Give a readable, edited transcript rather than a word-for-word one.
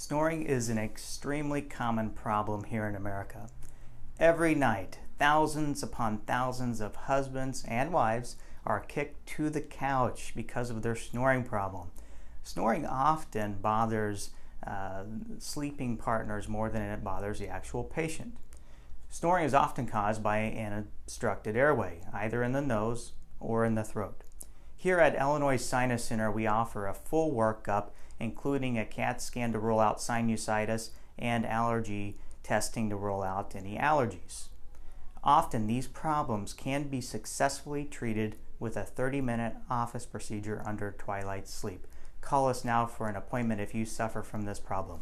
Snoring is an extremely common problem here in America. Every night, thousands upon thousands of husbands and wives are kicked to the couch because of their snoring problem. Snoring often bothers sleeping partners more than it bothers the actual patient. Snoring is often caused by an obstructed airway, either in the nose or in the throat. Here at Illinois Sinus Center, we offer a full workup, including a CAT scan to rule out sinusitis and allergy testing to rule out any allergies. Often these problems can be successfully treated with a 30-minute office procedure under twilight sleep. Call us now for an appointment if you suffer from this problem.